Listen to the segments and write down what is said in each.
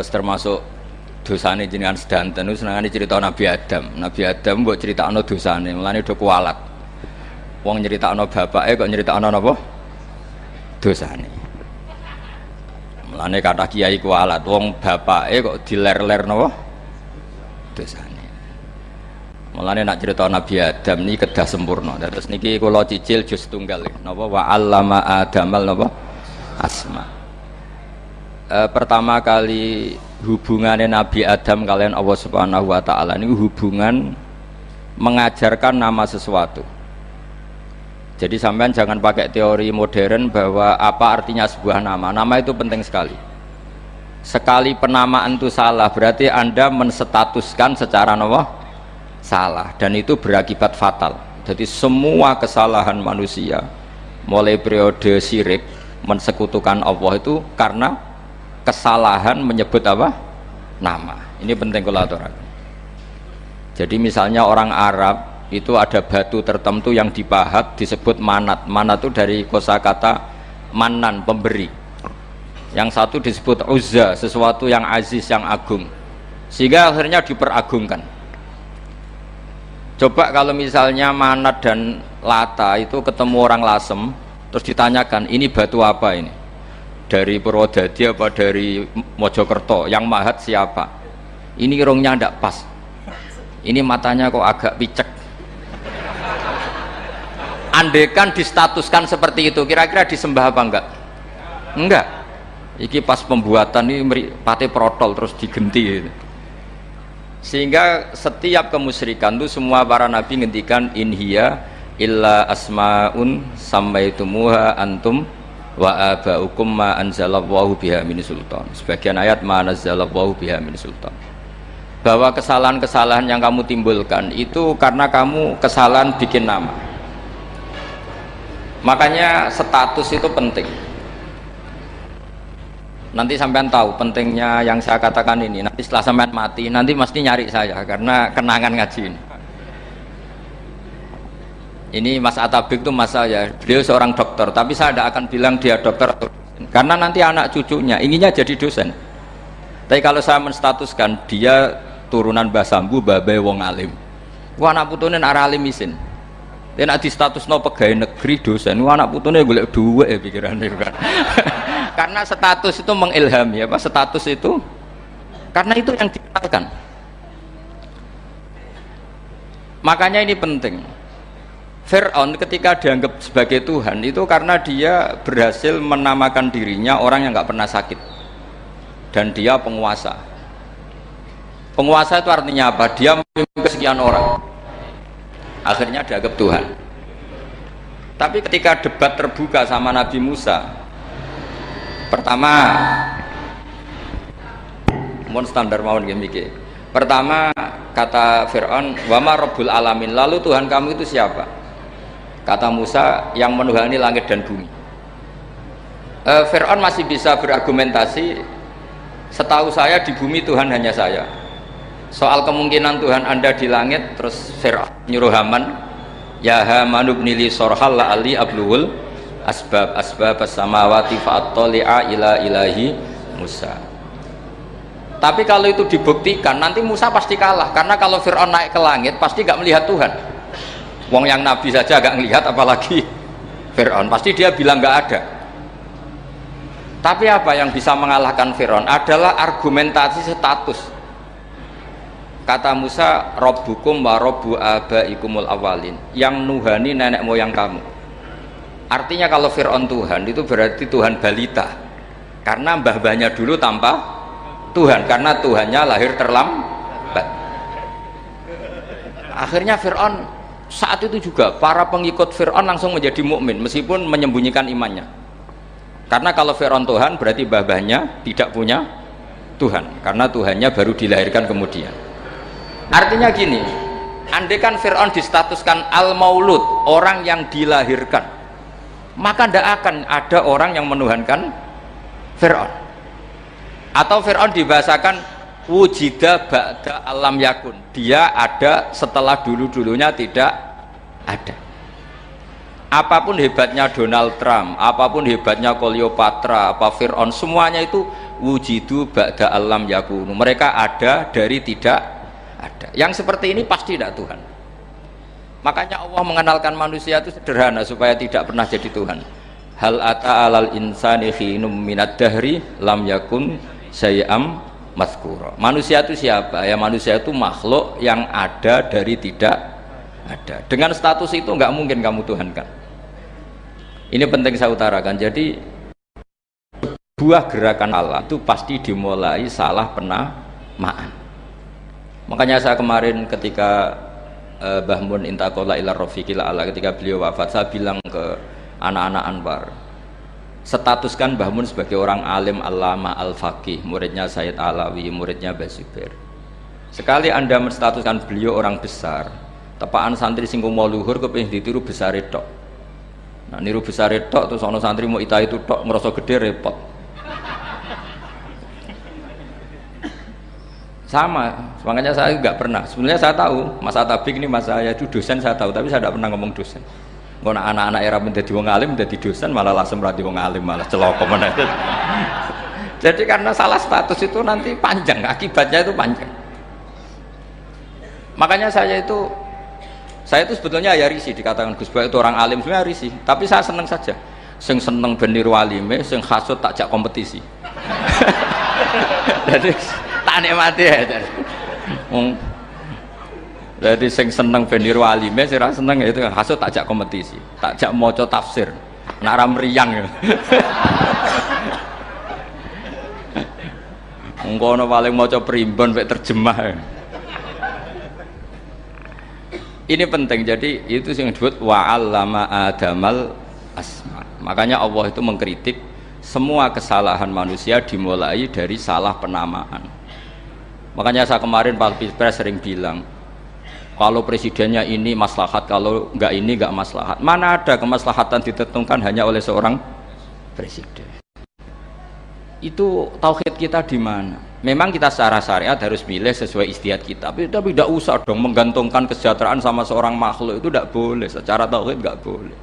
Terus termasuk dosane jenengan sedanten niku senengane cerita Nabi Adam. Nabi Adam mbok critakno dosane, mulane do kualat. Wong nyeritakno bapake kok nyeritakno napa? Dosane. Mulane kata kiai kualat, wong bapake kok diler-ler napa? Dosane. Mulane nak cerita Nabi Adam niki kedah sempurna. Terus niki kula cicil juz tunggal napa wa 'allama Adamal napa? Asma. Pertama kali hubungannya Nabi Adam kalian Allah Subhanahu wa taala ini hubungan mengajarkan nama sesuatu. Jadi sampean jangan pakai teori modern bahwa apa artinya sebuah nama. Nama itu penting sekali. Sekali penamaan itu salah berarti Anda menstatuskan secara nama salah dan itu berakibat fatal. Jadi semua kesalahan manusia mulai periode syirik mensekutukan Allah itu karena kesalahan menyebut apa? Nama. Ini penting kalau aturaken. Jadi misalnya orang Arab itu ada batu tertentu yang dipahat disebut manat. Manat itu dari kosakata manan, pemberi. Yang satu disebut uzza, sesuatu yang aziz, yang agung. Sehingga akhirnya diperagungkan. Coba kalau misalnya manat dan lata itu ketemu orang Lasem, terus ditanyakan, ini batu apa ini? Dari Purwodadi apa dari Mojokerto, yang mahat siapa? Ini irungnya ndak pas, ini matanya kok agak picek. Andekan distatuskan seperti itu, kira-kira disembah apa enggak? Enggak. Iki pas pembuatan ini pate protol terus digenti gitu. Sehingga setiap kemusyrikan itu semua para nabi ngendikan inhiya illa asmaun sammaitumuha antum wa aba'ukum ma anzalallahu biha min sultan. Sebagian ayat ma anzalallahu biha min sultan. Bahwa kesalahan-kesalahan yang kamu timbulkan itu karena kamu kesalahan bikin nama. Makanya status itu penting. Nanti sampean tahu pentingnya yang saya katakan ini. Nanti setelah sampean mati, nanti mesti nyari saya karena kenangan ngaji ini. Ini Mas Atabik itu mas saya, beliau seorang dokter, tapi saya tidak akan bilang dia dokter karena nanti anak cucunya inginnya jadi dosen. Tapi kalau saya menstatuskan dia turunan Mbah Sambu, babai wong alim. Wah anak putune arah alim isin. Dia nak di status no pegawai negeri dosen. Wah anak putune golek duit pikirannya kan. Karena status itu mengilhami apa? Status itu karena itu yang dikenalkan. Makanya ini penting. Fir'aun ketika dianggap sebagai Tuhan itu karena dia berhasil menamakan dirinya orang yang nggak pernah sakit dan dia penguasa. Penguasa itu artinya apa? Dia memimpin sekian orang, akhirnya dianggap Tuhan. Tapi ketika debat terbuka sama Nabi Musa, pertama mohon standar mawon nggih. Pertama kata Fir'aun, wama Rabbul Alamin, lalu Tuhan kamu itu siapa? Kata Musa, yang menuhani langit dan bumi. Fir'aun masih bisa berargumentasi, setahu saya di bumi Tuhan hanya saya. Soal kemungkinan Tuhan Anda di langit, terus Fir'aun nyuruh Haman, ya Haman ibnili sorhal la'ali abluhul asbab as-samawati fa'attali'a ila ilahi Musa. Tapi kalau itu dibuktikan, nanti Musa pasti kalah, karena kalau Fir'aun naik ke langit pasti gak melihat Tuhan. Wong yang Nabi saja agak ngelihat apalagi Fir'aun, pasti dia bilang nggak ada. Tapi apa yang bisa mengalahkan Fir'aun adalah argumentasi status. Kata Musa, Rabbukum wa Rabbu abaikumul awalin, yang nuhani nenek moyang kamu. Artinya kalau Fir'aun Tuhan itu berarti Tuhan balita, karena mbah-mbahnya dulu tanpa Tuhan, karena Tuhannya lahir terlambat. Akhirnya Fir'aun saat itu juga para pengikut Fir'aun langsung menjadi mukmin meskipun menyembunyikan imannya. Karena kalau Fir'aun Tuhan berarti mbah-mbahnya tidak punya Tuhan, karena Tuhannya baru dilahirkan kemudian. Artinya gini, andaikan Fir'aun distatuskan al-maulud, orang yang dilahirkan, maka tidak akan ada orang yang menuhankan Fir'aun. Atau Fir'aun dibahasakan wujida ba'da alam yakun, dia ada setelah dulu-dulunya tidak ada. Apapun hebatnya Donald Trump, apapun hebatnya Cleopatra, apa Fir'aun, semuanya itu wujidu ba'da alam yakunu. Mereka ada dari tidak ada. Yang seperti ini pasti tidak Tuhan. Makanya Allah mengenalkan manusia itu sederhana supaya tidak pernah jadi Tuhan. Hal ata alal insani khinum minad dahri lam yakun syai'am mazkura. Manusia itu siapa? Ya manusia itu makhluk yang ada dari tidak ada. Dengan status itu nggak mungkin kamu tuhankan. Ini penting saya utarakan. Jadi buah gerakan Allah itu pasti dimulai salah penamaan. Makanya saya kemarin ketika Mbah Mun intaqala ila rafiqil a'la, ketika beliau wafat, saya bilang ke anak-anak Anwar, statuskan Mbah Mun sebagai orang alim, alama, al-faqih, muridnya Sayyid Alawi, muridnya Mbah Zubair. Sekali Anda menstatuskan beliau orang besar, tepaan santri sing mau luhur kepengin ditiru besar itu. Nah, niru besar itu terus ono santri mau itu tok ngerasa gede repot. Sama, makanya saya nggak pernah. Sebenarnya saya tahu Mas Atabik ini mas saya itu dosen, saya tahu, tapi saya tidak pernah ngomong dosen. Ngono anak-anak era menjadi wong alim, menjadi dosen malah langsung berarti wong alim, malah celoko mana. Jadi karena salah status itu nanti panjang, akibatnya itu panjang. Makanya saya itu sebetulnya ya risih dikatakan Gus Bak itu orang alim, sebenarnya risih. Tapi saya seneng saja. Sing seneng benir walime, sing hasud takjak kompetisi. Jadi tak nikmati ya. Jadi sing seneng benir walime, sing ra seneng itu hasud takjak kompetisi, takjak maca tafsir. Nak ra mriyang ya. Engko paling maca primbon mek terjemah. Ini penting. Jadi itu yang disebut wa'allama adamal asma. Makanya Allah itu mengkritik semua kesalahan manusia dimulai dari salah penamaan. Makanya saya kemarin Pak Pilpres sering bilang, kalau presidennya ini maslahat, kalau enggak ini enggak maslahat. Mana ada kemaslahatan ditentukan hanya oleh seorang presiden? Itu tauhid kita di mana? Memang kita secara syariat harus milih sesuai ijtihad kita, tapi tidak usah dong menggantungkan kesejahteraan sama seorang makhluk, itu tidak boleh. Secara tauhid nggak boleh.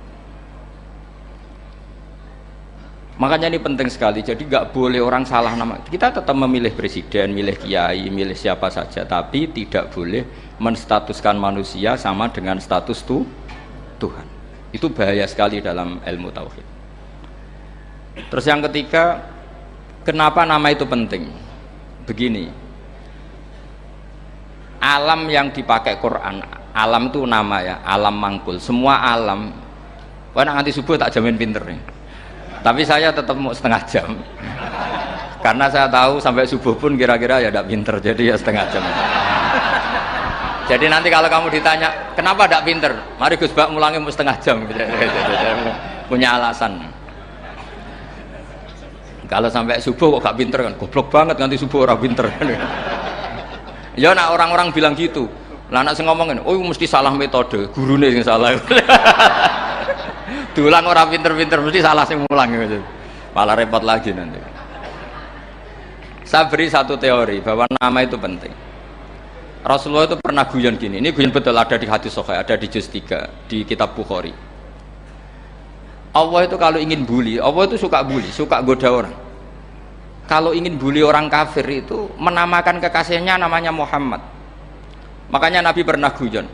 Makanya ini penting sekali. Jadi nggak boleh orang salah nama. Kita tetap memilih presiden, milih kiai, milih siapa saja, tapi tidak boleh menstatuskan manusia sama dengan status Tuhan. Itu bahaya sekali dalam ilmu tauhid. Terus yang ketiga, kenapa nama itu penting? Begini, alam yang dipakai Quran, alam itu nama ya, alam mangkul, semua alam. Wah, nanti subuh tak jamin pinter nih, tapi saya tetap mau setengah jam karena saya tahu sampai subuh pun kira-kira ya tidak pinter, jadi ya setengah jam. Jadi nanti kalau kamu ditanya kenapa tidak pinter, mari Gus Bak mulangi mau setengah jam, punya alasan. Kalau sampai subuh kok gak pinter kan, goblok banget nanti subuh orang pinter. Ya nak orang-orang bilang gitu. Lah anak sing ngomongin, oh mesti salah metode, gurune sing salah. Dulang orang pinter-pinter mesti salah sing mulang gitu. Malah repot lagi nanti. Saya beri satu teori bahwa nama itu penting. Rasulullah itu pernah guyon gini, ini guyon betul, ada di hadis sahih, ada di juz 3 di kitab Bukhari. Allah itu kalau ingin bully, Allah itu suka bully, suka goda orang. Kalau ingin bully orang kafir itu menamakan kekasihnya namanya Muhammad. Makanya Nabi pernah guyon,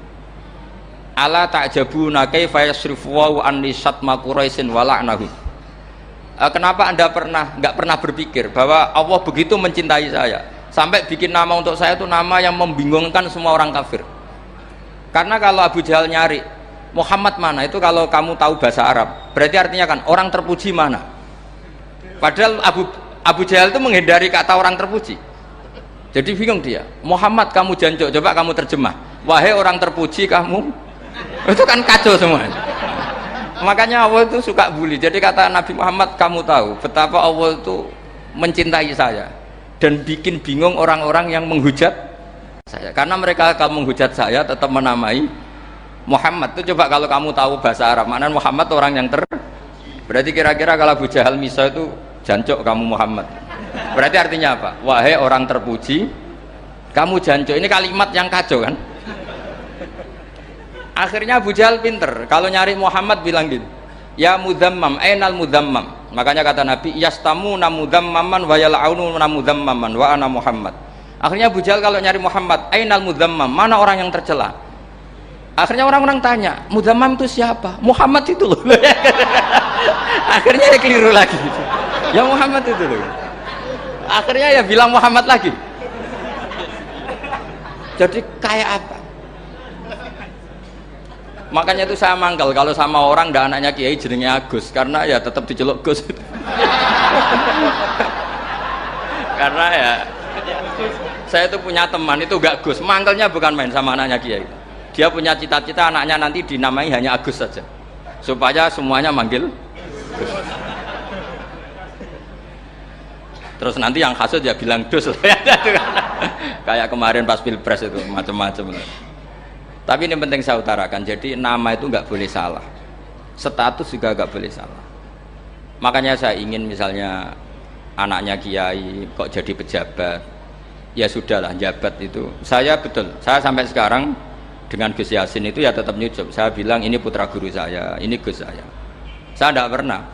ala ta'jabuna kaifa yasrifu wa anni syatma quraisin wa la'nahu. Kenapa Anda nggak pernah berpikir bahwa Allah begitu mencintai saya sampai bikin nama untuk saya itu nama yang membingungkan semua orang kafir? Karena kalau Abu Jahal nyari Muhammad mana, itu kalau kamu tahu bahasa Arab berarti artinya kan orang terpuji mana. Padahal Abu Jahal itu menghindari kata orang terpuji. Jadi bingung dia, Muhammad kamu jancuk, coba kamu terjemah, wahai orang terpuji kamu. Itu kan kacau semua. Makanya Allah itu suka bully. Jadi kata Nabi Muhammad, kamu tahu betapa Allah itu mencintai saya dan bikin bingung orang-orang yang menghujat saya, karena mereka kalau menghujat saya tetap menamai Muhammad. Itu coba kalau kamu tahu bahasa Arab, maknanya Muhammad orang yang berarti kira-kira kalau Abu Jahal Misa itu jancuk kamu Muhammad, berarti artinya apa? Wahai orang terpuji kamu jancuk. Ini kalimat yang kacau kan. Akhirnya Abu Jahal pinter, kalau nyari Muhammad bilang gitu, ya mudzammam, ainal mudzammam. Makanya kata Nabi, yastamuna mudzammaman wa yal'aununa mudzammaman wa ana Muhammad. Akhirnya Abu Jahal kalau nyari Muhammad, ainal mudzammam, mana orang yang tercela? Akhirnya orang-orang tanya, mudzammam itu siapa? Muhammad itu loh. Akhirnya dia keliru lagi. Ya Muhammad itu loh. Akhirnya ya bilang Muhammad lagi. Jadi kayak apa? Makanya itu saya mangkal kalau sama orang ndak anaknya Kiai jenenge Agus, karena ya tetap diceluk Gus. Karena ya saya itu punya teman itu gak Gus, mangkelnya bukan main sama anaknya Kiai. Dia punya cita-cita anaknya nanti dinamai hanya Agus saja, supaya semuanya manggil Gus. Terus nanti yang hasut ya bilang Dus. Kayak kemarin pas Pilpres itu macam-macam. Tapi ini penting saya utarakan, jadi nama itu nggak boleh salah, status juga nggak boleh salah. Makanya saya ingin misalnya anaknya Kiai kok jadi pejabat, ya sudahlah jabat itu. Saya betul, saya sampai sekarang dengan Gus Yasin itu ya tetap nyucup. Saya bilang ini putra guru saya, ini Gus saya. Saya tidak pernah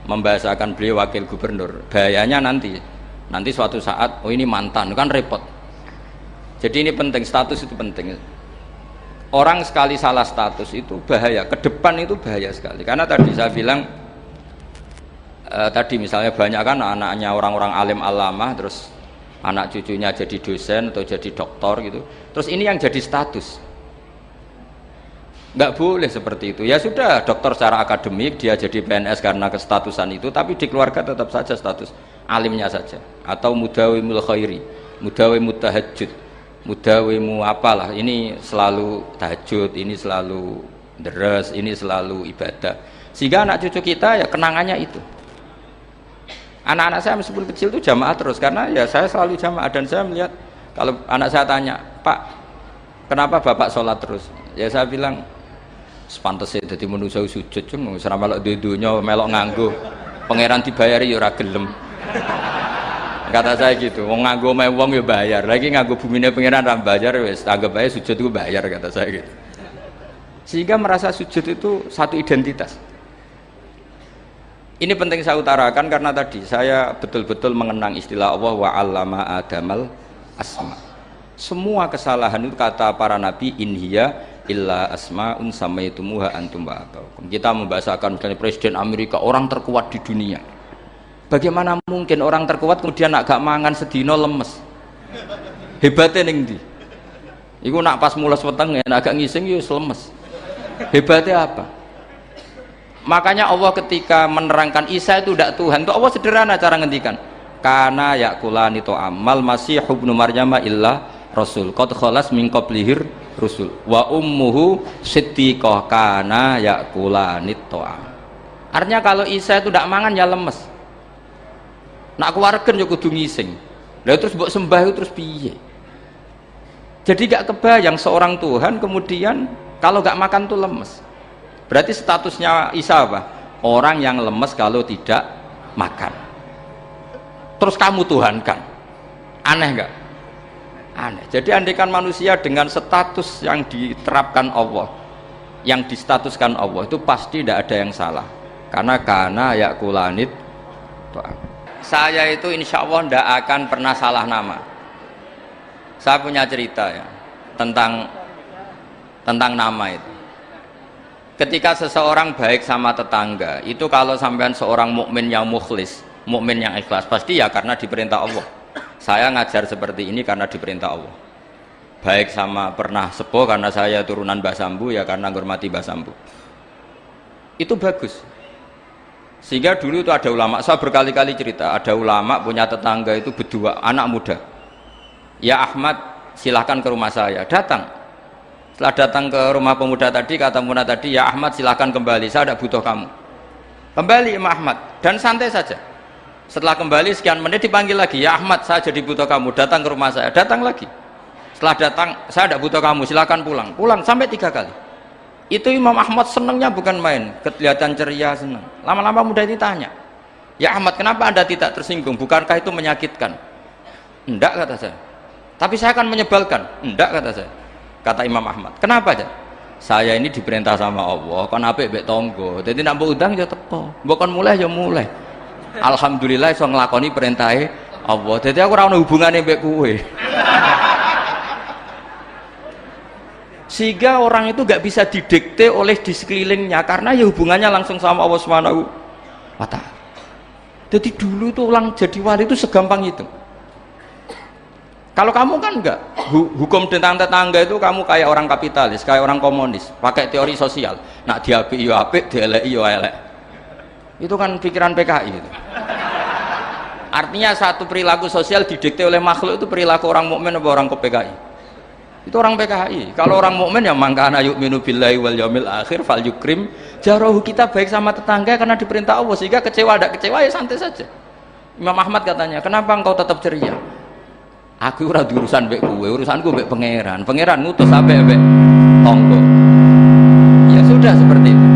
membahasakan beliau wakil gubernur. Bahayanya nanti suatu saat, oh ini mantan, kan repot. Jadi ini penting, status itu penting. Orang sekali salah status itu bahaya, ke depan itu bahaya sekali. Karena tadi saya bilang tadi misalnya banyak kan anaknya orang-orang alim alamah, terus anak cucunya jadi dosen atau jadi doktor gitu. Terus ini yang jadi status. Nggak boleh seperti itu. Ya sudah, dokter secara akademik dia jadi PNS karena kestatusan itu, tapi di keluarga tetap saja status alimnya saja. Atau mudawimul khairi, mudawimut tahajud, mudawimu apalah, ini selalu tahajud, ini selalu deres, ini selalu ibadah, sehingga anak cucu kita ya kenangannya itu. Anak-anak saya meskipun kecil itu jamaah terus, karena ya saya selalu jamaah. Dan saya melihat kalau anak saya tanya, Pak kenapa bapak sholat terus, ya saya bilang sepantasnya jadi manusia sujud, cuma selama melok dudunya melok nganggo pangeran dibayari ya ora gelem. Kata saya gitu, wong nganggo wong ya bayar, lagi nganggo bumine pangeran ra bayar wis anggap aja sujud itu bayar, kata saya gitu. Sehingga merasa sujud itu satu identitas. Ini penting saya utarakan karena tadi saya betul-betul mengenang istilah Allah wa 'allama adamal asma. Semua kesalahan itu kata para nabi in hiya illa asmaun samaitumuha antum wa abaukum. Kita membahasakan misalnya presiden Amerika orang terkuat di dunia. Bagaimana mungkin orang terkuat kemudian agak mangan sedino lemes? Hebatnya ning ndi? Iku nak pas mules weteng agak ngising ya lemes. Hebatnya apa? Makanya Allah ketika menerangkan Isa itu tidak Tuhan, itu Allah sederhana cara ngendikan. Kana yakulani to'amal masih ibnu Maryam illa rasul qad khalas min qablihir rusul wa ummuhu siddiqah kana yakulani to'am. Artinya kalau Isa itu tidak mangan ya lemes. Nak keluarkan ya kudu ngising. Lah terus mbok sembah itu terus piye? Jadi gak kebayang seorang Tuhan kemudian kalau gak makan tuh lemes. Berarti statusnya Isa apa? Orang yang lemes kalau tidak makan. Terus kamu Tuhan kan? Aneh gak? Aneh. Jadi andaikan manusia dengan status yang diterapkan Allah, yang distatuskan Allah, itu pasti tidak ada yang salah. Karena yakulanit Tuhan. Saya itu insya Allah tidak akan pernah salah nama. Saya punya cerita ya tentang nama itu. Ketika seseorang baik sama tetangga, itu kalau sampean seorang mukmin yang mukhlis, mukmin yang ikhlas, pasti ya karena diperintah Allah. Saya ngajar seperti ini karena diperintah Allah. Baik sama pernah sepuh karena saya turunan Mbah Sambu, ya karena menghormati Mbah Sambu. Itu bagus. Sehingga dulu itu ada ulama, saya berkali-kali cerita, ada ulama punya tetangga itu berdua anak muda. Ya Ahmad, silahkan ke rumah saya. Datang. Setelah datang ke rumah pemuda tadi, kata pemuda tadi, ya Ahmad silahkan kembali, saya tidak butuh kamu. Kembali Imam Ahmad, dan santai saja. Setelah kembali sekian menit dipanggil lagi, ya Ahmad saya jadi butuh kamu, datang ke rumah saya. Datang lagi. Setelah datang, saya tidak butuh kamu, silahkan pulang. Pulang sampai 3 kali. Itu Imam Ahmad senangnya bukan main, kelihatan ceria, senang. Lama-lama muda ini tanya, ya Ahmad kenapa anda tidak tersinggung, bukankah itu menyakitkan? Enggak, kata saya. Tapi saya akan menyebalkan. Enggak, kata saya. Kata Imam Ahmad, kenapa aja? saya ini diperintah sama Allah kon apik mbek tangga dadi nek mbok undang ya teko mbok kon mulai ya mulai alhamdulillah iso nglakoni perintahe Allah dadi aku ora ono hubungane mbek kowe sehingga orang itu gak bisa didikte oleh di sekelilingnya karena ya hubungannya langsung sama Allah Subhanahu wa ta'ala. Jadi dulu itu orang jadi wali itu segampang itu. Kalau kamu kan enggak, hukum tentang tetangga itu kamu kayak orang kapitalis, kayak orang komunis, pakai teori sosial. Nak diapik yo apik, dieleki yo elek. Itu kan pikiran PKI itu. Artinya satu perilaku sosial didikte oleh makhluk itu perilaku orang mukmin atau orang PKI? Itu orang PKI. Kalau orang mukmin ya mangkana yu'minu billahi wal yaumil akhir fal yukrim jarahu, kita baik sama tetangga karena diperintah Allah, sehingga kecewa ada kecewa ya santai saja. Imam Ahmad katanya, kenapa engkau tetap ceria? Aku ora urusan mbek kowe, urusanku mbek pangeran. Pangeran ngutus sampai mbek tonggo. Ya sudah seperti itu.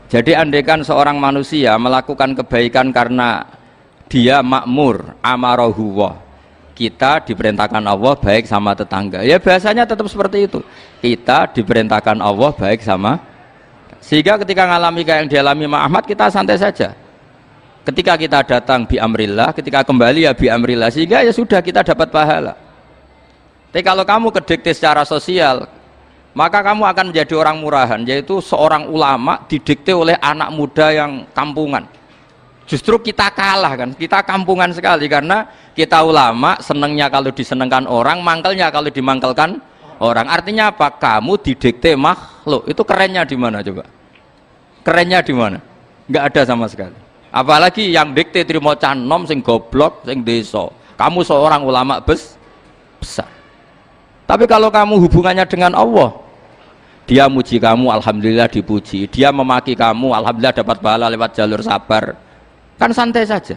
Jadi andaikan seorang manusia melakukan kebaikan karena dia makmur, amarahu wa, kita diperintahkan Allah baik sama tetangga. Ya biasanya tetap seperti itu. Kita diperintahkan Allah baik sama, sehingga ketika ngalami kayak yang dialami Ahmad kita santai saja. Ketika kita datang bi amrillah, ketika kembali ya bi amrillah, sehingga ya sudah kita dapat pahala. Tapi kalau kamu kedikte secara sosial, maka kamu akan menjadi orang murahan, yaitu seorang ulama didikte oleh anak muda yang kampungan. Justru kita kalah kan, kita kampungan sekali karena kita ulama senengnya kalau disenengkan orang, mangkelnya kalau dimangkelkan orang. Artinya apa? Kamu didikte makhluk. Itu kerennya di mana coba? Kerennya di mana? Nggak ada sama sekali. Apalagi yang dikte trimo canom sing goblok sing desa. Kamu seorang ulama besar. Tapi kalau kamu hubungannya dengan Allah, dia muji kamu, alhamdulillah dipuji. Dia memaki kamu, alhamdulillah dapat pahala lewat jalur sabar. Kan santai saja.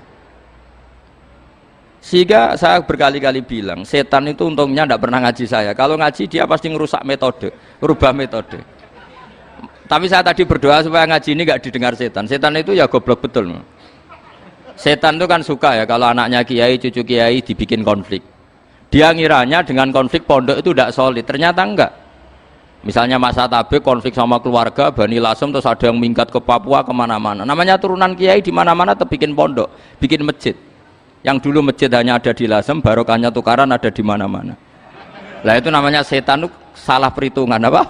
Sehingga saya berkali-kali bilang, setan itu untungnya tidak pernah ngaji saya. Kalau ngaji dia pasti ngerusak metode, rubah metode. Tapi saya tadi berdoa supaya ngaji ini gak didengar setan. Setan itu ya goblok betul. Setan itu kan suka ya kalau anaknya kiai, cucu kiai dibikin konflik. Dia ngiranya dengan konflik pondok itu tidak solid. Ternyata enggak. Misalnya masa tabik konflik sama keluarga, Bani Lasem, terus ada yang minggat ke Papua kemana-mana. Namanya turunan kiai di mana-mana tetap bikin pondok, bikin masjid. Yang dulu masjid hanya ada di Lasem, barokahnya tukaran ada di mana-mana. Lah itu namanya setan itu salah perhitungan apa?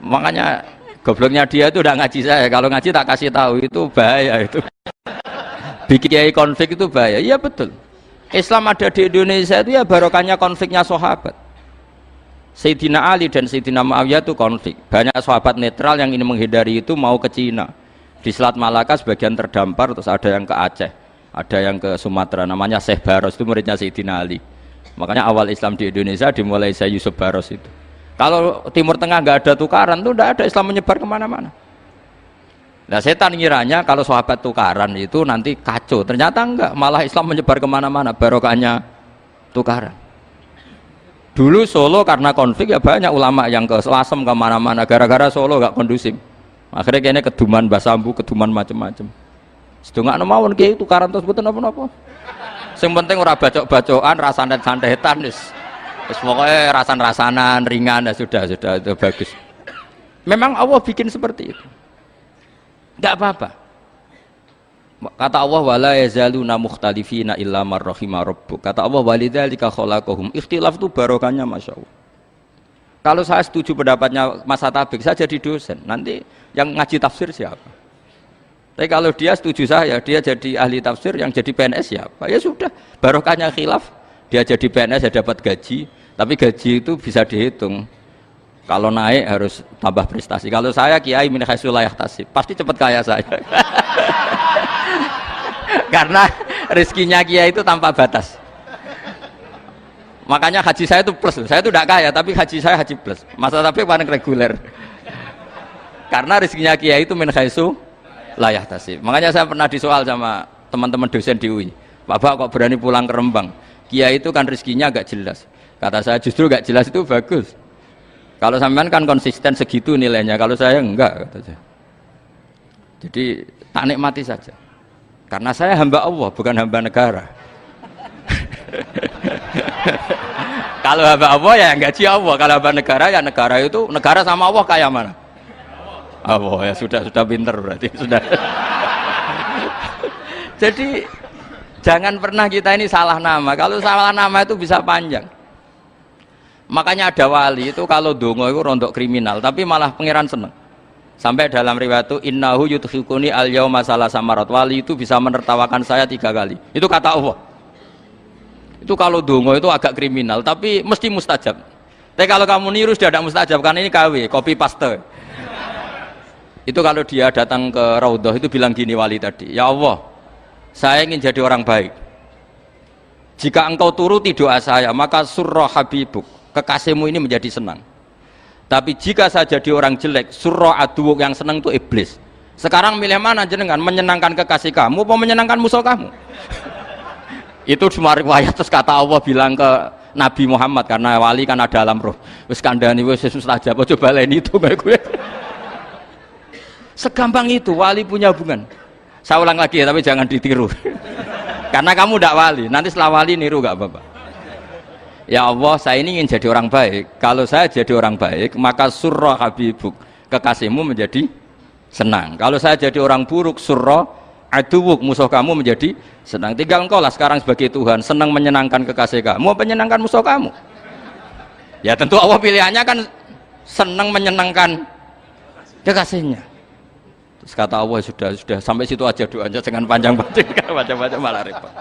Makanya gobloknya dia itu udah ngaji saya. Kalau ngaji tak kasih tahu itu bahaya itu. Bikin kiai konflik itu bahaya. Iya betul. Islam ada di Indonesia itu ya barokahnya konfliknya sahabat. Sayyidina Ali dan Sayyidina Muawiyah itu konflik. Banyak sahabat netral yang ingin menghindari itu mau ke Cina. Di Selat Malaka sebagian terdampar, terus ada yang ke Aceh, ada yang ke Sumatera. Namanya Syekh Baros, itu muridnya Sayyidina Ali. Makanya awal Islam di Indonesia dimulai Syekh Yusuf Baros itu. Kalau Timur Tengah nggak ada tukaran tuh nggak ada, Islam menyebar kemana-mana. Nah setan ngiranya kalau sahabat tukaran itu nanti kacau, ternyata enggak, malah Islam menyebar kemana-mana, barokahnya tukaran. Dulu Solo karena konflik ya banyak ulama yang ke Lasem kemana-mana, gara-gara Solo nggak kondusif. Akhirnya kayaknya keduman basambu, keduman macem-macem. Sedungak nemawon kiai tukaran terus betul apa-apa. Yang penting ora bacok-bacokan, rasanet-santetan wis. Pokoknya rasan-rasanan ringan, ya sudah itu bagus. Memang Allah bikin seperti itu, nggak apa-apa. Kata Allah wala yazaluna mukhtalifina illa man rahima rabbuk. Kata Allah walidzalika khalaqahum. Ikhtilaf itu barokahnya Masya Allah. Kalau saya setuju pendapatnya Mas Atabik, saya jadi dosen. Nanti yang ngaji tafsir siapa? Tapi kalau dia setuju saya, dia jadi ahli tafsir, yang jadi PNS siapa? Ya sudah, barokahnya khilaf. Dia jadi PNS ya dapat gaji, tapi gaji itu bisa dihitung. Kalau naik harus tambah prestasi. Kalau saya kiai min haitsu la yahtasib, pasti cepat kaya saya. Karena rezekinya kiai itu tanpa batas. Makanya haji saya itu plus. Saya itu tidak kaya, tapi haji saya haji plus. Masa tapi paling reguler. Karena rezekinya kiai itu min haitsu la yahtasib. Makanya saya pernah disoal sama teman-teman dosen di UI. Bapak kok berani pulang ke Rembang? Kiai itu kan rezekinya agak jelas. Kata saya justru agak jelas itu bagus. Kalau sampean kan konsisten segitu nilainya, kalau saya enggak, kata saya. Jadi tak nikmati saja. Karena saya hamba Allah, bukan hamba negara. Kalau hamba Allah ya gaji Allah, kalau hamba negara ya negara itu negara sama Allah kayak mana? Allah ya sudah pinter berarti sudah. Jadi jangan pernah kita ini salah nama. Kalau salah nama itu bisa panjang. Makanya ada wali itu kalau dongo itu rontok kriminal, tapi malah pangeran seneng. Sampai dalam riwayat itu innahu yudhikuni al yauma salah samarat, wali itu bisa menertawakan saya 3 kali. Itu kata Allah. Itu kalau dongo itu agak kriminal, tapi mesti mustajab. Tapi kalau kamu niru sudah tidak mustajab, karena ini KW, copy paste. Itu kalau dia datang ke Raudhah itu bilang gini wali tadi, ya Allah, saya ingin jadi orang baik. Jika engkau turuti doa saya, maka surra habibuk, kekasihmu ini menjadi senang. Tapi jika saya jadi orang jelek, surra aduwuk, yang senang itu iblis. Sekarang milih mana jenengan, menyenangkan kekasih kamu atau menyenangkan musuh kamu? Itu cuma riwayat. Terus kata Allah bilang ke Nabi Muhammad, karena wali kan ada alam roh, wis kandhani wis mustajab, coba lain itu kayak gue. Segampang itu wali punya hubungan. Saya ulang lagi ya, tapi jangan ditiru. Karena kamu tidak wali, nanti setelah wali niru gak apa-apa. Ya Allah, saya ini ingin jadi orang baik. Kalau saya jadi orang baik, maka surra habibuk, kekasihmu menjadi senang. Kalau saya jadi orang buruk, surra aduwuk, musuh kamu menjadi senang. Tinggal engkau lah sekarang sebagai Tuhan, senang menyenangkan kekasih kamu, menyenangkan musuh kamu. Ya tentu Allah pilihannya kan senang menyenangkan kekasihnya. Terus kata Allah, sudah sampai situ aja doanya, jangan panjang-panjang, baca-baca malah repot.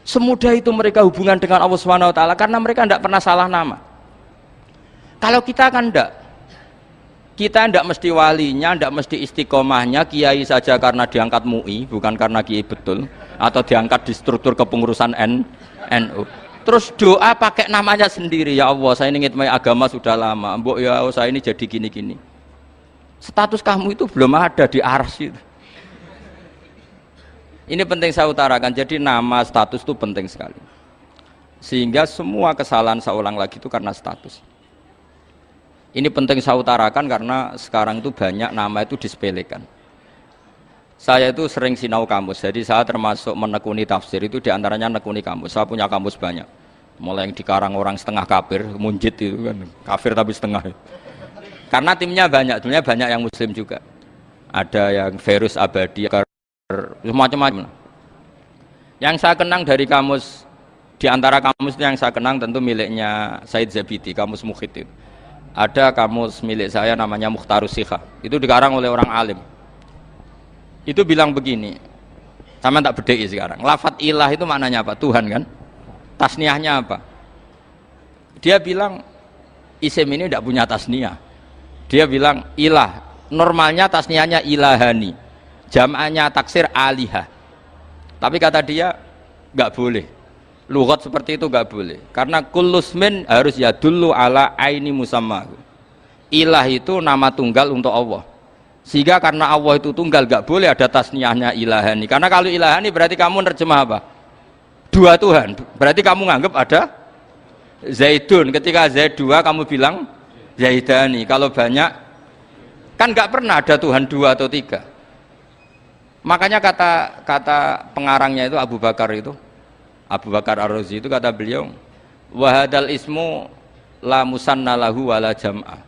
Semudah itu mereka hubungan dengan Allah Subhanahu wa taala karena mereka tidak pernah salah nama. Kalau kita kan tidak. Kita tidak mesti walinya, tidak mesti istiqomahnya, kiai saja karena diangkat MUI, bukan karena kiai betul, atau diangkat di struktur kepengurusan NU. Terus doa pakai namanya sendiri, ya Allah, saya ini ngitmai agama sudah lama, mbok ya saya ini jadi gini-gini. Status kamu itu belum ada di ars itu. Ini penting saya utarakan, jadi nama status itu penting sekali. Sehingga semua kesalahan saya ulang lagi itu karena status. Ini penting saya utarakan karena sekarang itu banyak nama itu disepelekan. Saya itu sering sinau kamus, jadi saya termasuk menekuni tafsir itu diantaranya menekuni kamus. Saya punya kamus banyak, mulai yang dikarang orang setengah kafir, munjid itu kan, kafir tapi setengah. Karena timnya banyak yang muslim juga. Ada yang Verus Abadi, macam-macam. Yang saya kenang dari kamus, di antara kamus yang saya kenang tentu miliknya Said Zabidi, kamus Mukhid itu. Ada kamus milik saya namanya Mukhtarus Sikha, itu dikarang oleh orang alim. Itu bilang begini, sama tak bedai sekarang, lafadz ilah itu maknanya apa? Tuhan kan? Tasniahnya apa? Dia bilang isim ini tidak punya tasniah. Dia bilang ilah, normalnya tasniahnya ilahani, jam'annya taksir alihah. Tapi kata dia nggak boleh, lughat seperti itu nggak boleh, karena kullusmin harus yadullu ala aini musamma. Ilah itu nama tunggal untuk Allah, sehingga karena Allah itu tunggal nggak boleh ada tasniahnya ilahani. Karena kalau ilahani berarti kamu nerjemah apa? Dua Tuhan, berarti kamu nganggap ada Zaidun, ketika Zaid dua kamu bilang Zaidani. Kalau banyak kan nggak pernah ada Tuhan dua atau tiga. Makanya kata pengarangnya itu Abu Bakar Ar-Razi itu kata beliau, wahadal ismu la musanna lahu wala jam'ah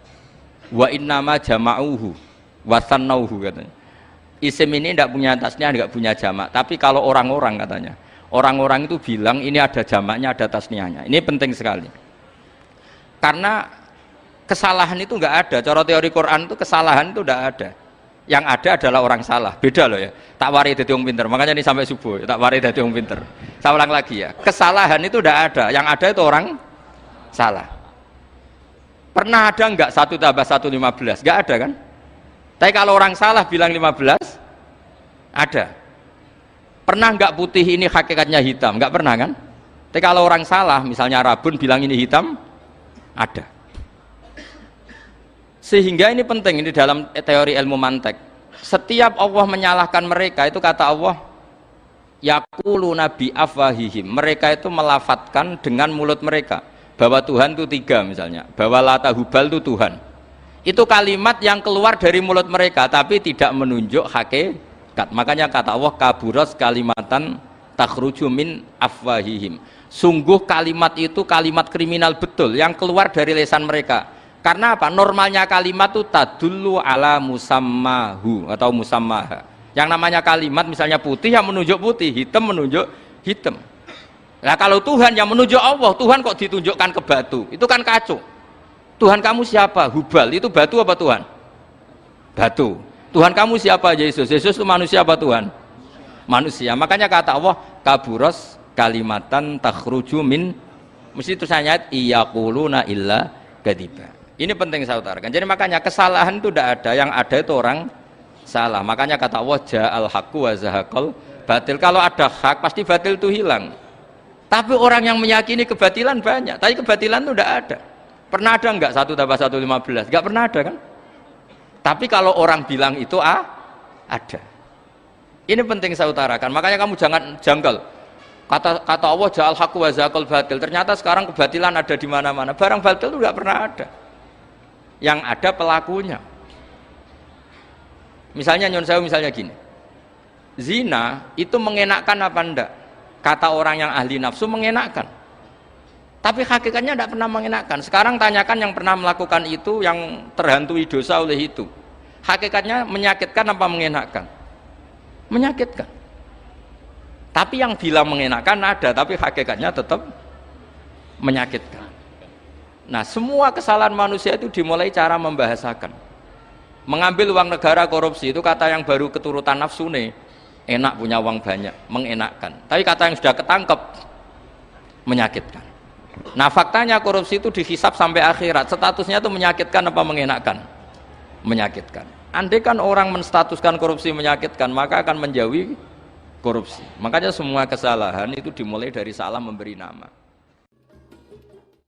wa innama jama'uhu wasannauhu, katanya. Isim ini tidak punya tasniah, tidak punya jamak. Tapi kalau orang-orang, katanya, orang-orang itu bilang ini ada jamaknya, ada tasniahnya. Ini penting sekali. Karena kesalahan itu nggak ada. Cara teori Quran itu kesalahan itu tidak ada. Yang ada adalah orang salah. Beda loh ya. Tak wari dadi wong pinter. Makanya ini sampai subuh. Tak wari dadi wong pinter. Saya ulang lagi ya. Kesalahan itu tidak ada. Yang ada itu orang salah. Pernah ada nggak 1 tambah 1 15? Nggak ada kan? Tapi kalau orang salah bilang 15, ada. Pernah nggak putih ini hakikatnya hitam? Nggak pernah kan? Tapi kalau orang salah, misalnya Rabun bilang ini hitam, ada. Sehingga ini penting, ini dalam teori ilmu mantek. Setiap Allah menyalahkan mereka, itu kata Allah, yaquluna bi afwahihim. Mereka itu melafatkan dengan mulut mereka bahwa Tuhan itu 3 misalnya, bahwa Lata Hubal itu Tuhan. Itu kalimat yang keluar dari mulut mereka tapi tidak menunjuk hakikat. Makanya kata Allah, kaburas kalimatan takhruju min afwahihim. Sungguh kalimat itu kalimat kriminal betul yang keluar dari lisan mereka. Karena apa? Normalnya kalimat itu tadullu ala musammahu atau musammaha. Yang namanya kalimat misalnya putih yang menunjuk putih, hitam menunjuk hitam. Nah kalau Tuhan yang menunjuk Allah, Tuhan kok ditunjukkan ke batu? Itu kan kacau. Tuhan kamu siapa? Hubal. Itu batu apa Tuhan? Batu. Tuhan kamu siapa? Yesus. Yesus itu manusia apa Tuhan? Manusia. Makanya kata Allah, kaburos kalimatan takhruju min, mesti tulisannya iyaquluna illa kadiba. Ini penting saya utarakan. Jadi makanya kesalahan itu tidak ada, yang ada itu orang salah. Makanya kata Allah, ja'al haqqu wa zahaqal batil. Kalau ada hak pasti batil itu hilang. Tapi orang yang meyakini kebatilan banyak, tapi kebatilan itu tidak ada. Pernah ada enggak 1 tambah 1 15? Enggak pernah ada kan? Tapi kalau orang bilang itu ada. Ini penting saya utarakan. Makanya kamu jangan janggal. Kata Allah ja'al haqqu wa zahaqal batil. Ternyata sekarang kebatilan ada di mana-mana. Barang batil itu enggak pernah ada. Yang ada pelakunya. Misalnya nyon sewu misalnya gini. Zina itu mengenakkan apa enggak? Kata orang yang ahli nafsu mengenakkan. Tapi hakikatnya tidak pernah mengenakkan. Sekarang tanyakan yang pernah melakukan itu, yang terhantui dosa oleh itu. Hakikatnya menyakitkan apa mengenakkan? Menyakitkan. Tapi yang bilang mengenakkan ada, tapi hakikatnya tetap menyakitkan. Nah, semua kesalahan manusia itu dimulai cara membahasakan. Mengambil uang negara korupsi itu kata yang baru keturutan nafsu nih. Enak punya uang banyak, mengenakkan. Tapi kata yang sudah ketangkep, menyakitkan. Nah faktanya korupsi itu dihisap sampai akhirat, statusnya itu menyakitkan apa mengenakkan? Menyakitkan. Andai kan orang menstatuskan korupsi menyakitkan, maka akan menjauhi korupsi. Makanya semua kesalahan itu dimulai dari salah memberi nama.